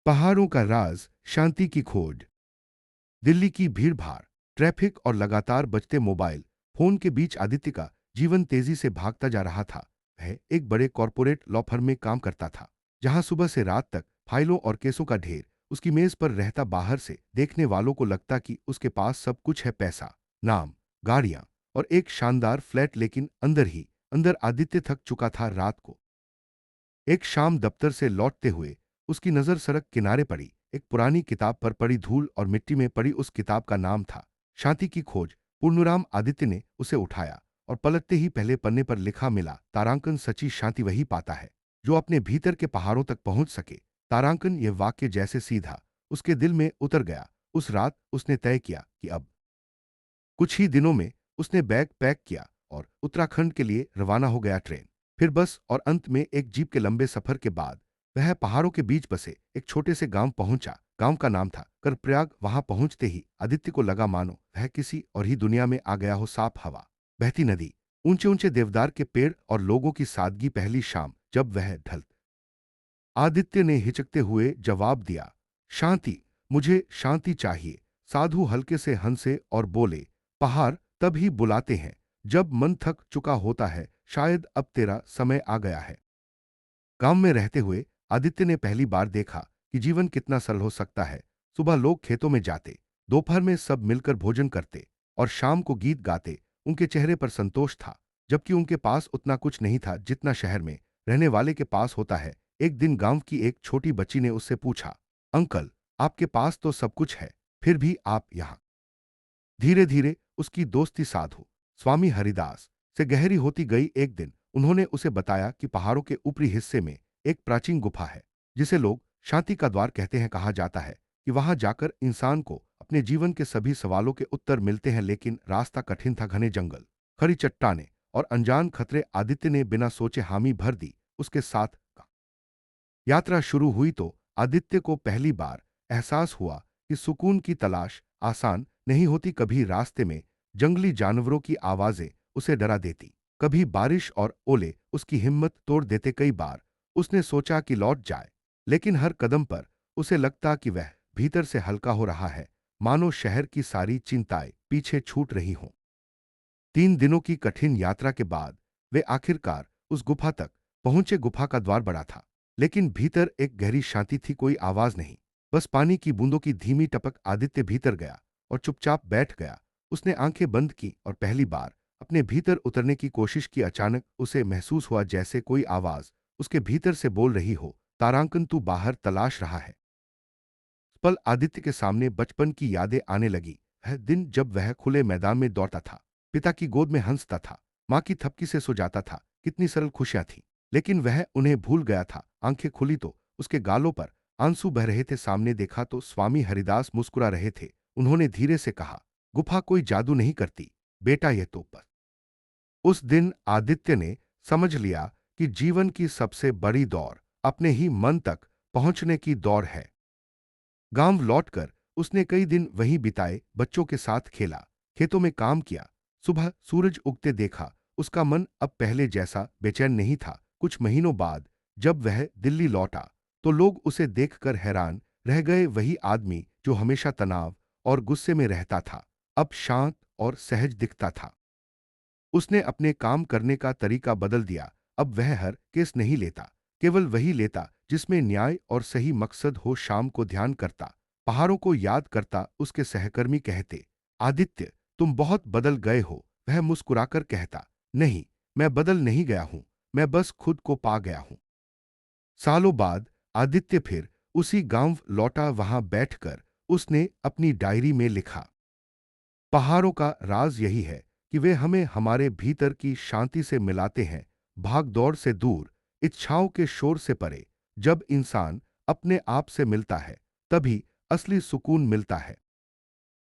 पहाड़ों का राज, शांति की खोज। दिल्ली की भीड़-भाड़, ट्रैफिक और लगातार बजते मोबाइल फोन के बीच आदित्य का जीवन तेजी से भागता जा रहा था। वह एक बड़े कॉरपोरेट लॉ फर्म में काम करता था, जहां सुबह से रात तक फाइलों और केसों का ढेर उसकी मेज पर रहता। बाहर से देखने वालों को लगता कि उसके पास सब कुछ है, पैसा, नाम, गाड़ियां और एक शानदार फ्लैट, लेकिन अंदर ही अंदर आदित्य थक चुका था। रात को एक शाम दफ्तर से लौटते हुए उसकी नजर सड़क किनारे पड़ी। एक पुरानी किताब पर पड़ी धूल और मिट्टी में पड़ी उस किताब का नाम था शांति की खोज। पूर्णुराम। आदित्य ने उसे उठाया और पलटते ही पहले पन्ने पर लिखा मिला, तारांकन, सच्ची शांति वही पाता है जो अपने भीतर के पहाड़ों तक पहुंच सके। तारांकन। यह वाक्य जैसे सीधा उसके दिल में उतर गया। उस रात उसने तय किया कि अब कुछ ही दिनों में उसने बैग पैक किया और उत्तराखंड के लिए रवाना हो गया। ट्रेन, फिर बस और अंत में एक जीप के लंबे सफर के बाद वह पहाड़ों के बीच बसे एक छोटे से गांव पहुंचा। गांव का नाम था कर्प्रयाग। वहां पहुंचते ही आदित्य को लगा मानो वह किसी और ही दुनिया में आ गया हो। साफ हवा, बहती नदी, ऊंचे ऊंचे देवदार के पेड़ और लोगों की सादगी। पहली शाम जब वह ढल, आदित्य ने हिचकते हुए जवाब दिया, शांति, मुझे शांति चाहिए। साधु हल्के से हंसे और बोले, पहाड़ तब ही बुलाते हैं जब मन थक चुका होता है। शायद अब तेरा समय आ गया है। गांव में रहते हुए आदित्य ने पहली बार देखा कि जीवन कितना सरल हो सकता है। सुबह लोग खेतों में जाते, दोपहर में सब मिलकर भोजन करते और शाम को गीत गाते। उनके चेहरे पर संतोष था, जबकि उनके पास उतना कुछ नहीं था जितना शहर में रहने वाले के पास होता है। एक दिन गांव की एक छोटी बच्ची ने उससे पूछा, अंकल, आपके पास तो सब कुछ है, फिर भी आप यहाँ? धीरे धीरे उसकी दोस्ती साधु स्वामी हरिदास से गहरी होती गई। एक दिन उन्होंने उसे बताया कि पहाड़ों के ऊपरी हिस्से में एक प्राचीन गुफा है, जिसे लोग शांति का द्वार कहते हैं। कहा जाता है कि वहां जाकर इंसान को अपने जीवन के सभी सवालों के उत्तर मिलते हैं। लेकिन रास्ता कठिन था। घने जंगल, खड़ी चट्टानें और अनजान खतरे। आदित्य ने बिना सोचे हामी भर दी। उसके साथ यात्रा शुरू हुई तो आदित्य को पहली बार एहसास हुआ कि सुकून की तलाश आसान नहीं होती। कभी रास्ते में जंगली जानवरों की आवाजें उसे डरा देती, कभी बारिश और ओले उसकी हिम्मत तोड़ देते। कई बार उसने सोचा कि लौट जाए, लेकिन हर कदम पर उसे लगता कि वह भीतर से हल्का हो रहा है, मानो शहर की सारी चिंताएं पीछे छूट रही हों। 3 दिनों की कठिन यात्रा के बाद वे आखिरकार उस गुफा तक पहुंचे। गुफा का द्वार बड़ा था, लेकिन भीतर एक गहरी शांति थी। कोई आवाज नहीं, बस पानी की बूंदों की धीमी टपक। आदित्य भीतर गया और चुपचाप बैठ गया। उसने आंखें बंद की और पहली बार अपने भीतर उतरने की कोशिश की। अचानक उसे महसूस हुआ जैसे कोई आवाज उसके भीतर से बोल रही हो, तारांकन, तू बाहर तलाश रहा है। पल आदित्य के सामने बचपन की यादें आने लगी। वह दिन जब वह खुले मैदान में दौड़ता था, पिता की गोद में हंसता था, माँ की थपकी से सो जाता था। कितनी सरल खुशियां थीं, लेकिन वह उन्हें भूल गया था। आंखें खुली तो उसके गालों पर आंसू बह रहे थे। सामने देखा तो स्वामी हरिदास मुस्कुरा रहे थे। उन्होंने धीरे से कहा, गुफा कोई जादू नहीं करती बेटा, यह तो बस। उस दिन आदित्य ने समझ लिया कि जीवन की सबसे बड़ी दौड़ अपने ही मन तक पहुंचने की दौड़ है। गांव लौटकर उसने कई दिन वहीं बिताए, बच्चों के साथ खेला, खेतों में काम किया। सुबह सूरज उगते देखा। उसका मन अब पहले जैसा बेचैन नहीं था। कुछ महीनों बाद जब वह दिल्ली लौटा तो लोग उसे देखकर हैरान रह गए। वही आदमी जो हमेशा तनाव और गुस्से में रहता था, अब शांत और सहज दिखता था। उसने अपने काम करने का तरीका बदल दिया। अब वह हर केस नहीं लेता, केवल वही लेता जिसमें न्याय और सही मकसद हो। शाम को ध्यान करता, पहाड़ों को याद करता। उसके सहकर्मी कहते, आदित्य, तुम बहुत बदल गए हो। वह मुस्कुराकर कहता, नहीं, मैं बदल नहीं गया हूं, मैं बस खुद को पा गया हूं। सालों बाद आदित्य फिर उसी गांव लौटा। वहां बैठकर उसने अपनी डायरी में लिखा, पहाड़ों का राज यही है कि वे हमें हमारे भीतर की शांति से मिलाते हैं, भाग दौड़ से दूर, इच्छाओं के शोर से परे। जब इंसान अपने आप से मिलता है, तभी असली सुकून मिलता है।